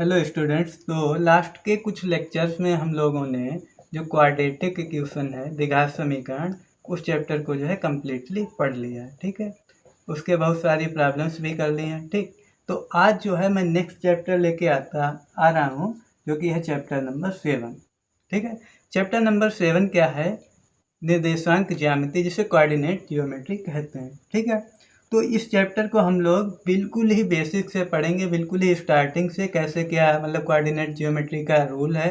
Hello students. तो last के कुछ लेक्चर्स में हम लोगों ने जो क्वाड्रेटिक इक्वेशन है, द्विघात समीकरण, उस चैप्टर को जो है कम्प्लीटली पढ़ लिया है। ठीक है, उसके बहुत सारी प्रॉब्लम्स भी कर ली हैं। ठीक, तो आज जो है मैं नेक्स्ट चैप्टर लेके आ रहा हूँ, जो कि है चैप्टर नंबर 7। ठीक है, चैप्टर नंबर 7 क्या है? निर्देशांक ज्यामिति, जिसे कोऑर्डिनेट ज्योमेट्री कहते हैं। ठीक है, तो इस चैप्टर को हम लोग बिल्कुल ही बेसिक से पढ़ेंगे, बिल्कुल ही स्टार्टिंग से, कैसे क्या मतलब कोऑर्डिनेट ज्योमेट्री का रूल है।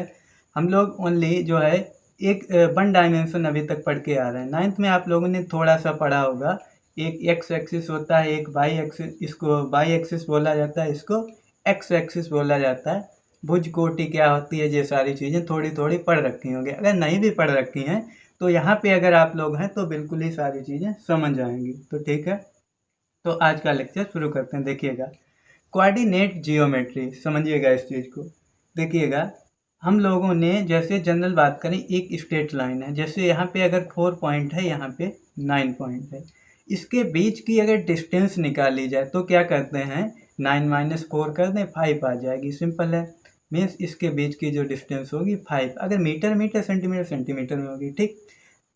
हम लोग ओनली जो है एक 1 डायमेंशन अभी तक पढ़ के आ रहे हैं। 9th में आप लोगों ने थोड़ा सा पढ़ा होगा, एक एक्स एक्सिस होता है, एक वाई एक्सिस, इसको वाई एक्सिस बोला जाता है, इसको एक्स एक्सिस बोला जाता है। भुज कोटि क्या होती है, ये सारी चीज़ें थोड़ी थोड़ी पढ़ रखी होंगी। अगर नहीं भी पढ़ रखी हैं तो यहाँ पे अगर आप लोग हैं तो बिल्कुल ही सारी चीज़ें समझ आएंगी। तो ठीक है, तो आज का लेक्चर शुरू करते हैं। देखिएगा, कोऑर्डिनेट जियोमेट्री, समझिएगा इस चीज़ को। देखिएगा, हम लोगों ने जैसे जनरल बात करें, एक स्ट्रेट लाइन है, जैसे यहाँ पे अगर 4 पॉइंट है, यहाँ पे 9 पॉइंट है, इसके बीच की अगर डिस्टेंस निकाली जाए तो क्या करते हैं, 9 - 4 कर दें, 5 आ जाएगी। सिंपल है, मीन्स इसके बीच की जो डिस्टेंस होगी 5, अगर मीटर मीटर, सेंटीमीटर सेंटीमीटर में होगी। ठीक,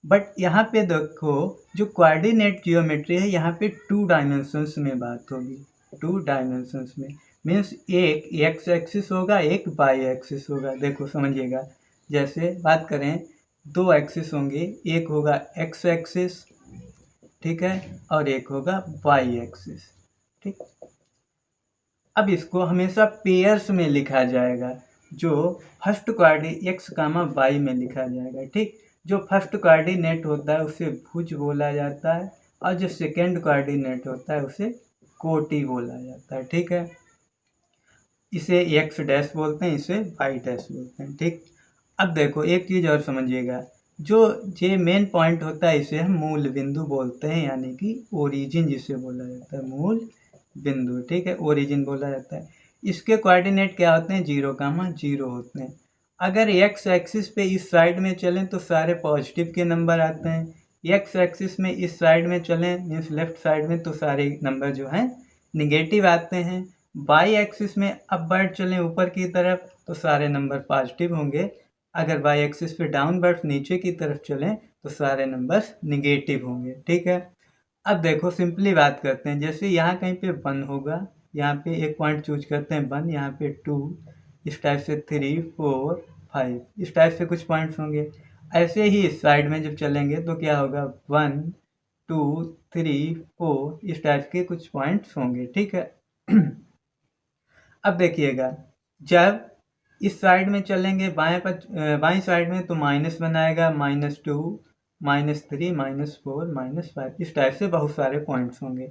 बट यहाँ पे देखो, जो कोऑर्डिनेट जियोमेट्री है, यहाँ पे 2 डायमेंशंस में बात होगी। 2 डायमेंशंस में मीन्स एक एक्स एक्सिस होगा, एक वाई एक्सिस होगा। देखो समझिएगा, जैसे बात करें, 2 एक्सिस होंगे, एक होगा एक्स एक्सिस, ठीक है, और एक होगा वाई एक्सिस। ठीक, अब इसको हमेशा पेयर्स में लिखा जाएगा, जो first coordinate x comma y में लिखा जाएगा। ठीक, जो फर्स्ट कोऑर्डिनेट होता है उसे भुज बोला जाता है, और जो सेकेंड कोऑर्डिनेट होता है उसे कोटि बोला जाता है। ठीक है, इसे एक्स डैश बोलते हैं, इसे वाई डैश बोलते हैं। ठीक, अब देखो एक चीज़ और समझिएगा, जो ये मेन पॉइंट होता है इसे हम मूल बिंदु बोलते हैं, यानी कि ओरिजिन जिसे बोला जाता है, मूल बिंदु। ठीक है, ओरिजिन बोला जाता है। इसके कोऑर्डिनेट क्या होते हैं, 0, 0 होते हैं। अगर एक्स एक्सिस पे इस साइड में चलें तो सारे पॉजिटिव के नंबर आते हैं, एक्स एक्सिस में इस साइड में चलें मीन्स लेफ्ट साइड में, तो सारे नंबर जो हैं निगेटिव आते हैं। वाई एक्सिस में अपवर्ड चलें ऊपर की तरफ तो सारे नंबर पॉजिटिव होंगे, अगर वाई एक्सिस पे डाउनवर्ड नीचे की तरफ चलें तो सारे नंबर्स निगेटिव होंगे। ठीक है, अब देखो सिंपली बात करते हैं, जैसे यहाँ कहीं पे 1 होगा, यहाँ पे एक पॉइंट चूज करते हैं 1, यहाँ पे 2, इस टाइप से 3, 4, 5, इस टाइप से कुछ पॉइंट्स होंगे। ऐसे ही इस साइड में जब चलेंगे तो क्या होगा, 1, 2, 3, 4, इस टाइप के कुछ पॉइंट्स होंगे। ठीक है, अब देखिएगा, जब इस साइड में चलेंगे बाएं साइड में, तो माइनस बनाएगा, -2, -3, -4, -5, इस टाइप से बहुत सारे पॉइंट्स होंगे।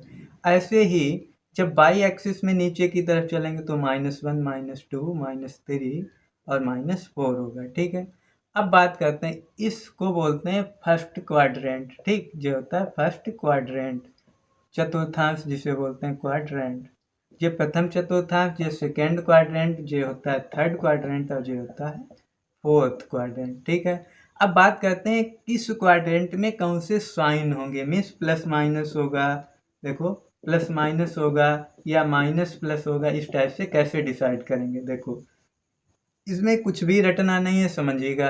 ऐसे ही जब बाई एक्सिस में नीचे की तरफ चलेंगे तो -1, -2, -3 और -4 होगा। ठीक है, अब बात करते हैं, इसको बोलते हैं फर्स्ट क्वाड्रेंट। ठीक, जो होता है फर्स्ट क्वाड्रेंट, चतुर्थांश जिसे बोलते हैं क्वाड्रेंट। ये प्रथम चतुर्थांश, ये सेकेंड क्वाड्रेंट, ये होता है थर्ड क्वाड्रेंट, और ये होता है फोर्थ क्वाड्रेंट। ठीक है, अब बात करते हैं किस क्वाड्रेंट में कौन से साइन होंगे, मीन्स प्लस माइनस होगा, देखो प्लस माइनस होगा या माइनस प्लस होगा, इस टाइप से कैसे डिसाइड करेंगे। देखो इसमें कुछ भी रटना नहीं है, समझिएगा।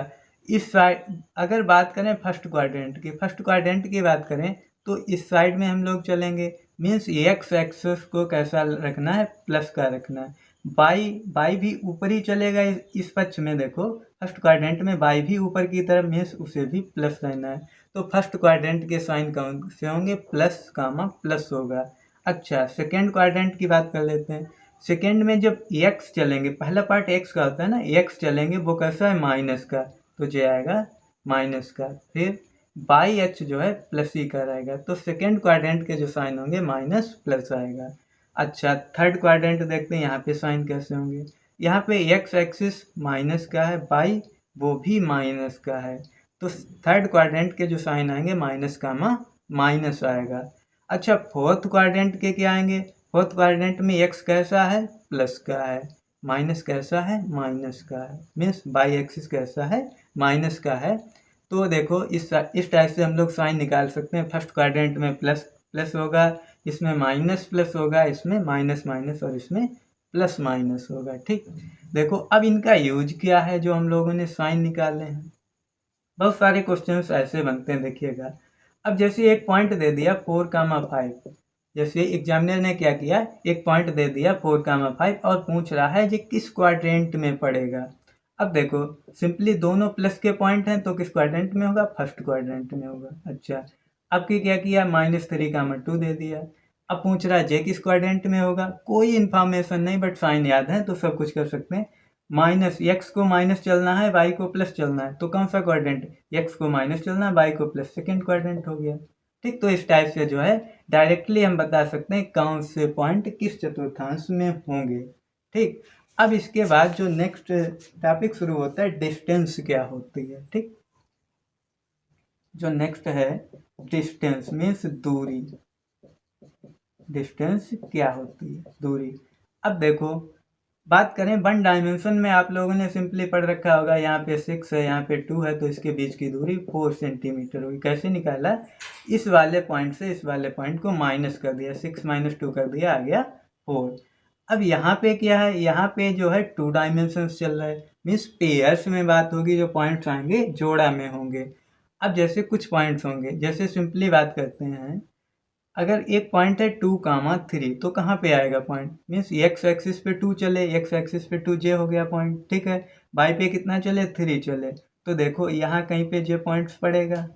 इस साइड अगर बात करें फर्स्ट क्वाड्रेंट की बात करें तो इस साइड में हम लोग चलेंगे, मीन्स एक्स एक्सिस को कैसा रखना है, प्लस का रखना है। बाई भी ऊपर ही चलेगा, इस पक्ष में देखो फर्स्ट क्वाड्रेंट में बाई भी ऊपर की तरफ, मीन्स उसे भी प्लस रहना है। तो फर्स्ट क्वाड्रेंट के साइन कौन से होंगे, प्लस कामा प्लस होगा। अच्छा, सेकेंड क्वाड्रेंट की बात कर लेते हैं। सेकेंड में जब एक्स चलेंगे, पहला पार्ट एक्स का होता है ना, एक्स चलेंगे वो कैसा है, माइनस का, तो ये आएगा माइनस का। फिर बाई एच जो है प्लस ही का रहेगा, तो सेकेंड क्वाड्रेंट के जो साइन होंगे माइनस प्लस आएगा। अच्छा, थर्ड क्वाड्रेंट देखते हैं, यहाँ पे साइन कैसे होंगे। यहाँ पे एक्स एक्सिस माइनस का है, बाई वो भी माइनस का है, तो थर्ड क्वाड्रेंट के जो साइन आएंगे माइनस कामा माइनस आएगा। अच्छा, फोर्थ क्वाड्रेंट के क्या आएंगे, फोर्थ क्वाड्रेंट में एक्स कैसा है, प्लस का है, माइनस कैसा है, माइनस का है, मीन्स बाई एक्सिस कैसा है, माइनस का है। तो देखो इस टाइप से हम लोग साइन निकाल सकते हैं। फर्स्ट क्वाड्रेंट में प्लस प्लस होगा, इसमें माइनस प्लस होगा, इसमें माइनस माइनस और इसमें प्लस माइनस होगा। ठीक, देखो अब इनका यूज क्या है जो हम लोगों ने साइन निकाले हैं। बहुत सारे क्वेश्चंस ऐसे बनते हैं, देखिएगा। अब जैसे एक पॉइंट दे दिया 4,5, जैसे एग्जामिनर ने क्या किया, एक पॉइंट दे दिया 4,5 और पूछ रहा है कि किस क्वाड्रेंट में पड़ेगा। अब देखो सिंपली दोनों प्लस के पॉइंट हैं तो किस क्वाड्रेंट में होगा, फर्स्ट क्वाड्रेंट में होगा। अच्छा, अब की क्या किया, -3,2 दे दिया। अब पूछ रहा है जे किस क्वाड्रेंट में होगा, कोई इन्फॉर्मेशन नहीं बट साइन याद है तो सब कुछ कर सकते हैं। माइनस एक्स को माइनस चलना है, वाई को प्लस चलना है, तो कौन सा क्वाड्रेंट, एक्स को माइनस चलना है, वाई को प्लस, सेकेंड क्वाड्रेंट हो गया। ठीक, तो इस टाइप से जो है डायरेक्टली हम बता सकते हैं कौन से पॉइंट किस चतुर्थांश में होंगे। ठीक, अब इसके बाद जो नेक्स्ट टॉपिक शुरू होता है, डिस्टेंस क्या होती है। ठीक, जो नेक्स्ट है डिस्टेंस मीन्स दूरी। डिस्टेंस क्या होती है, दूरी। अब देखो बात करें वन डायमेंशन में, आप लोगों ने सिंपली पढ़ रखा होगा, यहाँ पे 6 है, यहाँ पे 2 है, तो इसके बीच की दूरी 4 सेंटीमीटर होगी। कैसे निकाला, इस वाले पॉइंट से इस वाले पॉइंट को माइनस कर दिया, 6 - 2 कर दिया, आ गया 4। अब यहाँ पे क्या है, यहाँ पे जो है 2 डायमेंशन चल रहा है, मीन्स पेयर्स में बात होगी, जो पॉइंट्स आएंगे जोड़ा में होंगे। अब जैसे कुछ पॉइंट्स होंगे, जैसे सिंपली बात करते हैं, अगर एक पॉइंट है 2,3 तो कहाँ पे आएगा पॉइंट, मीन्स एक्स एक्सिस पे 2 चले, एक्स एक्सिस पे 2 हो गया पॉइंट। ठीक है, वाई पे कितना चले, 3 चले, तो देखो यहाँ कहीं पे जे पॉइंट्स पड़ेगा,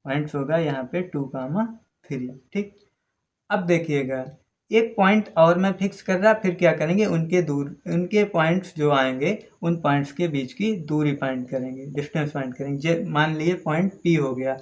पॉइंट्स होगा यहाँ पे 2,3। ठीक, अब देखिएगा एक पॉइंट और मैं फिक्स कर रहा, फिर क्या करेंगे, उनके पॉइंट्स जो आएंगे उन पॉइंट्स के बीच की दूरी फाइंड करेंगे, डिस्टेंस फाइंड करेंगे। मान लिए पॉइंट पी हो गया।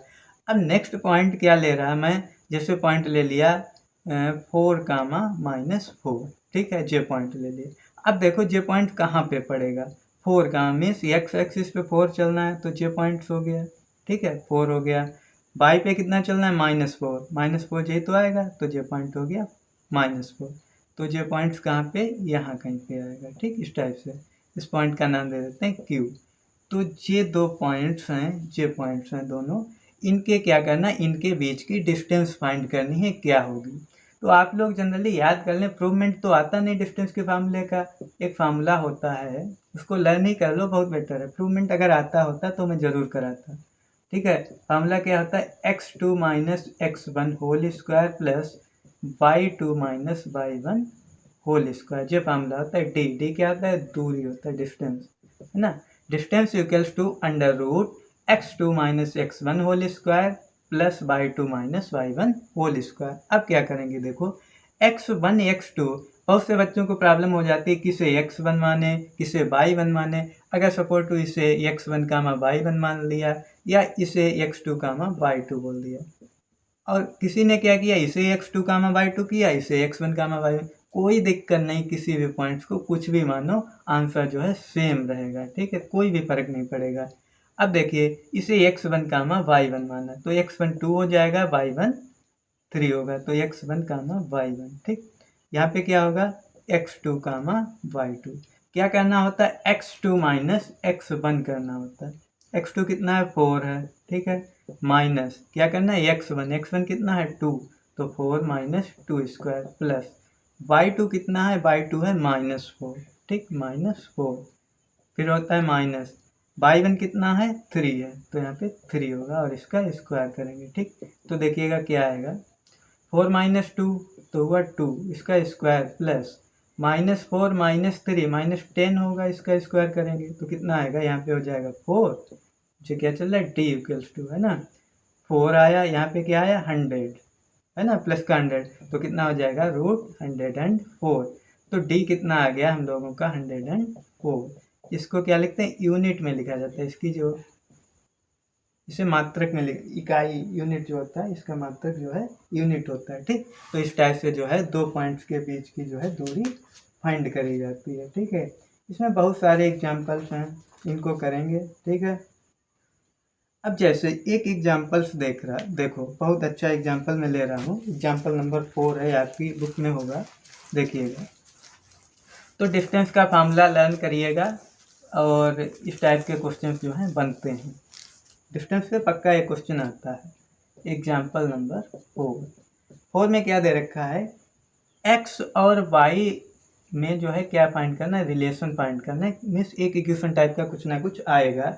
अब नेक्स्ट पॉइंट क्या ले रहा है, मैं जैसे पॉइंट ले लिया 4,-4, ठीक है, जे पॉइंट ले लिया। अब देखो जे पॉइंट कहाँ पे पड़ेगा, 4 का मीन्स एक्स एक्सिस पे 4 चलना है, तो जे पॉइंट्स हो गया। ठीक है, 4 हो गया। वाई पे कितना चलना है, -4, -4 जे तो आएगा, तो जे पॉइंट हो गया -4, तो जे पॉइंट्स कहाँ पे, यहाँ कहीं पे आएगा। ठीक, इस टाइप से इस पॉइंट का नाम दे देते हैं क्यू। तो ये 2 पॉइंट्स हैं, जे पॉइंट्स हैं दोनों, इनके क्या करना, इनके बीच की डिस्टेंस फाइंड करनी है, क्या होगी। तो आप लोग जनरली याद कर लें, प्रूवमेंट तो आता नहीं डिस्टेंस के फार्मूले का, एक फार्मूला होता है, उसको लर्न ही कर लो, बहुत बेटर है। प्रूवमेंट अगर आता होता तो मैं ज़रूर कराता। ठीक है, फार्मूला क्या होता है, x2 - x1 whole square plus y2 - y1 whole square, ये फार्मूला होता है। डी क्या होता है, दूरी होता है, डिस्टेंस, है ना। Distance equals to √x2 - x1 whole square plus y2 - y1 whole square. अब क्या करेंगे, देखो x1 x2, बहुत से बच्चों को प्रॉब्लम हो जाती है, किसे x1 माने किसे y1 माने। अगर सपोज टू इसे x1, y1 मान लिया, या इसे x2, y2 बोल दिया, और किसी ने क्या किया, इसे x2, y2 किया, इसे x1, y1, कोई दिक्कत नहीं, किसी भी पॉइंट्स को कुछ भी मानो, आंसर जो है सेम रहेगा। ठीक है, कोई भी फर्क नहीं पड़ेगा। अब देखिए इसे x1, y1 माना, तो x1 2 हो जाएगा, y1 3 होगा, तो x1, y1। ठीक, यहाँ पे क्या होगा, x2, y2। क्या करना होता है, x2 - x1 करना होता है। x2 कितना है, 4 है। ठीक है, माइनस क्या करना है, x1 कितना है, 2, तो 4 - 2 स्क्वायर प्लस y2 कितना है, y2 है -4। ठीक, -4, फिर होता है माइनस y1 कितना है, 3 है, तो यहाँ पे 3 होगा, और इसका स्क्वायर करेंगे। ठीक, तो देखिएगा क्या आएगा, 4 - 2 तो हुआ 2, इसका स्क्वायर प्लस -4 - 3 -10 होगा, इसका स्क्वायर करेंगे तो कितना आएगा, यहाँ पे हो जाएगा 4, जो क्या चल रहा है, d इक्वल्स टू, है ना, 4 आया, यहाँ पे क्या आया, 100, है ना, प्लस का 100, तो कितना हो जाएगा, √104। तो d कितना आ गया हम लोगों का, 104। इसको क्या लिखते हैं, यूनिट में लिखा जाता है, इसकी जो इसे मात्रक में इकाई, यूनिट जो होता है, इसका मात्रक जो है यूनिट होता है। ठीक, तो इस टाइप से जो है 2 पॉइंट्स के बीच की जो है दूरी फाइंड करी जाती है। ठीक है, इसमें बहुत सारे एग्जाम्पल्स हैं, इनको करेंगे। ठीक है, अब जैसे एक एग्जाम्पल्स देखो बहुत अच्छा एग्जाम्पल मैं ले रहा हूँ, एग्जाम्पल नंबर 4 है, आपकी बुक में होगा, देखिएगा। तो डिस्टेंस का फार्मूला लर्न करिएगा, और इस टाइप के क्वेश्चन जो हैं बनते हैं। डिस्टेंस पे पक्का एक क्वेश्चन आता है। एग्जाम्पल नंबर 4 में क्या दे रखा है, x और y में जो है क्या फाइंड करना है, रिलेशन फाइंड करना है, मीन्स एक इक्वेशन टाइप का कुछ ना कुछ आएगा।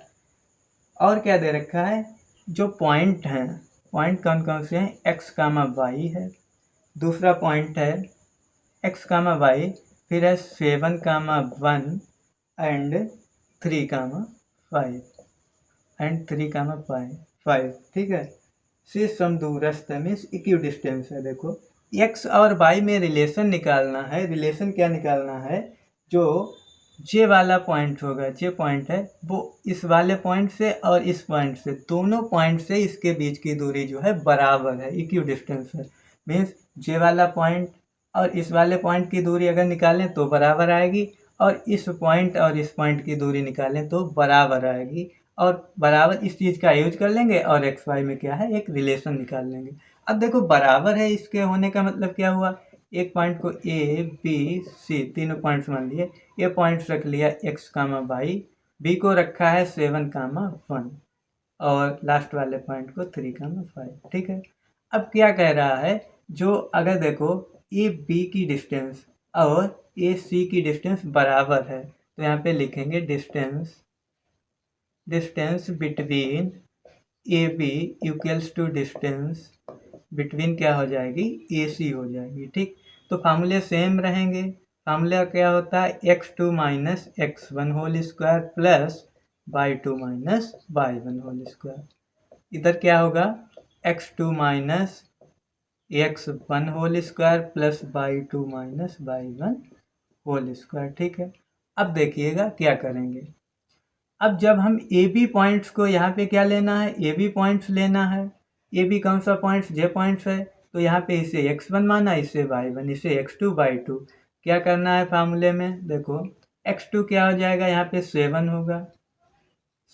और क्या दे रखा है, जो पॉइंट हैं, पॉइंट कौन कौन से हैं, एक्स कामा वाई है, दूसरा पॉइंट है एक्स कामा वाई, फिर है 7 कामा 1 एंड 3 कामा 5 एंड 3 कामा 5, ठीक है। से समदूरस्थ मीन्स इक्वी डिस्टेंस है। देखो एक्स और वाई में रिलेशन निकालना है, रिलेशन क्या निकालना है, जो जे वाला पॉइंट होगा, जे पॉइंट है वो इस वाले पॉइंट से और इस पॉइंट से, दोनों पॉइंट से इसके बीच की दूरी जो है बराबर है, इक्वी डिस्टेंस है। मीन्स जे वाला पॉइंट और इस वाले पॉइंट की दूरी अगर निकालें तो बराबर आएगी, और इस पॉइंट और इस पॉइंट की दूरी निकालें तो बराबर आएगी, और बराबर इस चीज़ का यूज कर लेंगे और एक्स वाई में क्या है, एक रिलेशन निकाल लेंगे। अब देखो बराबर है, इसके होने का मतलब क्या हुआ, एक पॉइंट को ए बी सी तीनों पॉइंट्स मान लिए, ए पॉइंट्स रख लिया एक्स कामा वाई, बी को रखा है 7 कामा 1 और लास्ट वाले पॉइंट को 3 कामा 5, ठीक है। अब क्या कह रहा है, जो अगर देखो ए बी की डिस्टेंस और ए सी की डिस्टेंस बराबर है, तो यहाँ पे लिखेंगे distance between A B equals to distance between क्या हो जाएगी, ए सी हो जाएगी, ठीक। तो फार्मूले सेम रहेंगे। फार्मूला क्या होता है, x2 minus x1 whole square plus y2 minus y1 whole square. इधर क्या होगा, x2 minus x1 whole square plus y2 minus y1 whole square, ठीक है। अब देखिएगा क्या करेंगे, अब जब हम ए बी पॉइंट्स को यहाँ पे क्या लेना है, ए बी पॉइंट्स लेना है, ए बी कौन सा पॉइंट्स, जे पॉइंट्स है, तो यहाँ पे इसे x1 माना, इसे y1, इसे x2 y2। क्या करना है फार्मूले में, देखो x2 क्या हो जाएगा, यहाँ पे 7 होगा,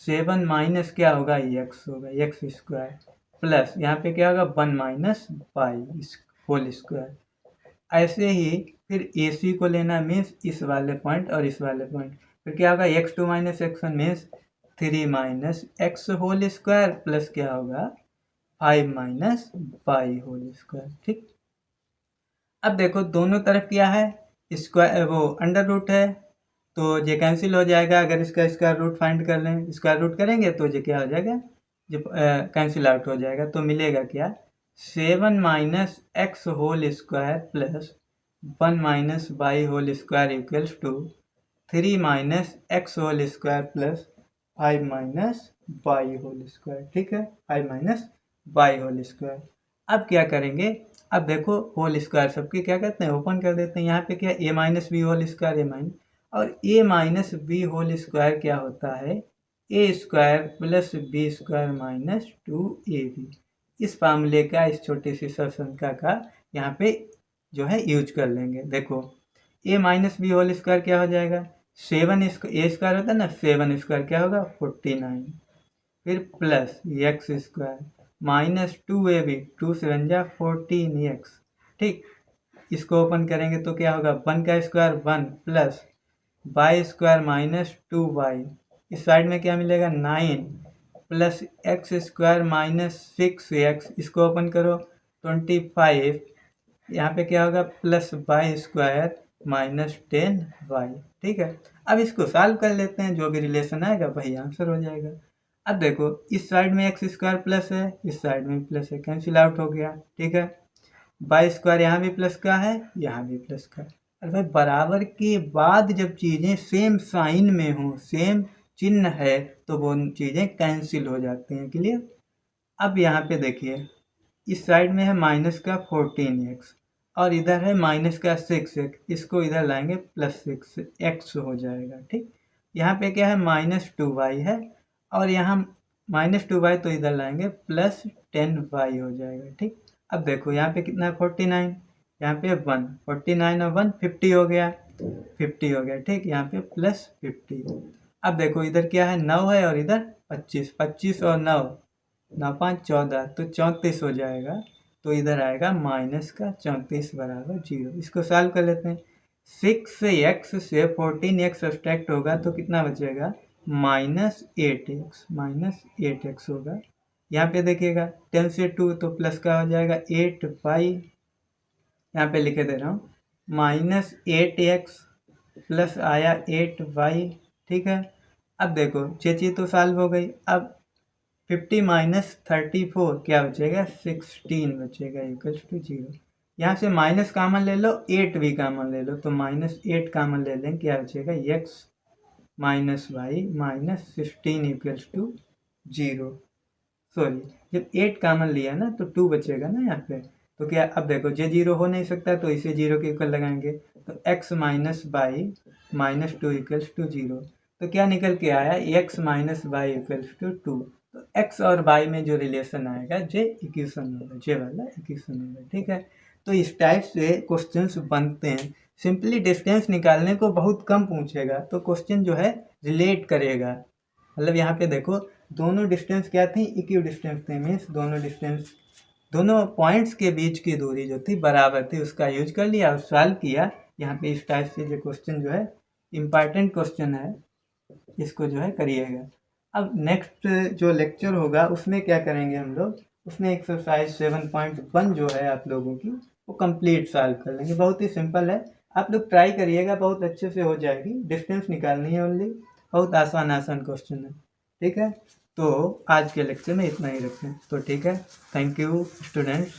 7 माइनस क्या होगा, x होगा, एक्स स्क्वायर प्लस यहाँ पे क्या होगा 1 माइनस वाई होल स्क्वायर। ऐसे ही फिर ए सी को लेना मीन्स इस वाले पॉइंट और इस वाले पॉइंट, फिर क्या होगा x2 minus x1 means 3 minus x whole square plus क्या होगा 5 माइनस वाई होल स्क्वायर, ठीक। अब देखो दोनों तरफ क्या है, स्क्वायर वो अंडर रूट है, तो ये कैंसिल हो जाएगा। अगर इसका स्क्वायर रूट फाइंड कर लें, स्क्वायर रूट करेंगे तो ये क्या हो जाएगा, जो कैंसिल आउट हो जाएगा, तो मिलेगा क्या 7 minus x whole square plus 1 minus y whole square equals to 3 minus x whole square plus 5 minus y whole square, ठीक है, 5 माइनस वाई होल स्क्वायर। अब क्या करेंगे, अब देखो होल स्क्वायर सबके क्या कहते हैं, ओपन कर देते हैं। यहाँ पे क्या A minus B whole square, A minus, और A minus B whole square क्या होता है, A square plus B square minus 2ab। इस फार्मूले का, इस छोटी सी सरसंख्या का यहाँ पे जो है यूज कर लेंगे। देखो ए माइनस बी होल स्क्वायर क्या हो जाएगा, 7 ए स्क्वायर होता है ना, 7 स्क्वायर क्या होगा 49, फिर plus x square minus 2ab, 2 7 जा 14x, ठीक। इसको ओपन करेंगे तो क्या होगा 1 का square 1 plus y square minus 2y, इस साइड में क्या मिलेगा 9 plus x square minus 6x, इसको ओपन करो 25, यहाँ पे क्या होगा plus y square minus 10y, ठीक है। अब इसको सॉल्व कर लेते हैं, जो भी रिलेशन आएगा वही आंसर हो जाएगा। अब देखो इस साइड में एक्स स्क्वायर प्लस है, इस साइड में प्लस है, कैंसिल आउट हो गया, ठीक है। वाई स्क्वायर यहाँ भी प्लस का है, यहाँ भी प्लस का है। अरे भाई बराबर के बाद जब चीज़ें सेम साइन में हों, सेम चिन्ह है, तो वो चीज़ें कैंसिल हो जाती हैं, क्लियर। अब यहाँ पे देखिए इस साइड में है माइनस का 14x और इधर है माइनस का 6x, इसको इधर लाएंगे प्लस 6x हो जाएगा, ठीक। यहाँ पे क्या है माइनस 2y है और यहाँ माइनस 2y, तो इधर लाएंगे प्लस 10y हो जाएगा, ठीक। अब देखो यहाँ पे कितना है 49, यहाँ पे 1, 49 और 1 50 हो गया, 50 हो गया, ठीक। यहाँ पे प्लस 50। अब देखो इधर क्या है 9 है और इधर 25, 25 और 9, 9 5 14, तो 34 हो जाएगा, तो इधर आएगा माइनस का 34 बराबर 0। इसको सॉल्व कर लेते हैं, 6x से 14x सब्सट्रैक्ट होगा तो कितना बचेगा माइनस 8x होगा। यहाँ पे देखिएगा 10 से 2 तो प्लस का हो जाएगा 8y, यहाँ पे लिखे दे रहा हूँ -8x प्लस आया 8y, ठीक है। अब देखो ये चीज़ तो सॉल्व हो गई। अब 50 माइनस 34 क्या बचेगा, 16 बचेगा इक्वल्स टू 0। यहाँ से माइनस कामन ले लो, 8 भी कामन ले लो, तो -8 कामन ले लें, क्या बचेगा, x minus y minus 15 equals to 0। Sorry, जब 8 कामन लिया ना तो 2 बचेगा ना यहाँ पे, तो क्या, अब देखो ये 0 हो नहीं सकता तो इसे 0 के इक्वल लगाएंगे, तो x minus y minus 2 equals to 0। तो क्या निकल के आया, x minus y equals to 2। तो x और y में जो रिलेशन आएगा जे इक्वेशन होगा, जे वाला इक्वेशन होगा, ठीक है। तो इस टाइप से क्वेश्चंस बनते हैं। सिंपली डिस्टेंस निकालने को बहुत कम पूछेगा तो क्वेश्चन जो है रिलेट करेगा। मतलब यहाँ पे देखो दोनों डिस्टेंस क्या थी, इक्वी डिस्टेंस थे, मीन्स दोनों पॉइंट्स के बीच की दूरी जो थी बराबर थी, उसका यूज कर लिया और सॉल्व किया। यहाँ पे इस टाइप से जो क्वेश्चन जो है इम्पॉर्टेंट क्वेश्चन है, इसको जो है करिएगा। अब नेक्स्ट जो लेक्चर होगा उसमें क्या करेंगे हम लोग, उसमें एक्सरसाइज 7.1 जो है आप लोगों की वो कंप्लीट सॉल्व कर लेंगे। बहुत ही सिंपल है, आप लोग ट्राई करिएगा, बहुत अच्छे से हो जाएगी। डिस्टेंस निकालनी है ओनली, बहुत आसान क्वेश्चन है, ठीक है। तो आज के लेक्चर में इतना ही रखें, तो ठीक है। Thank you students.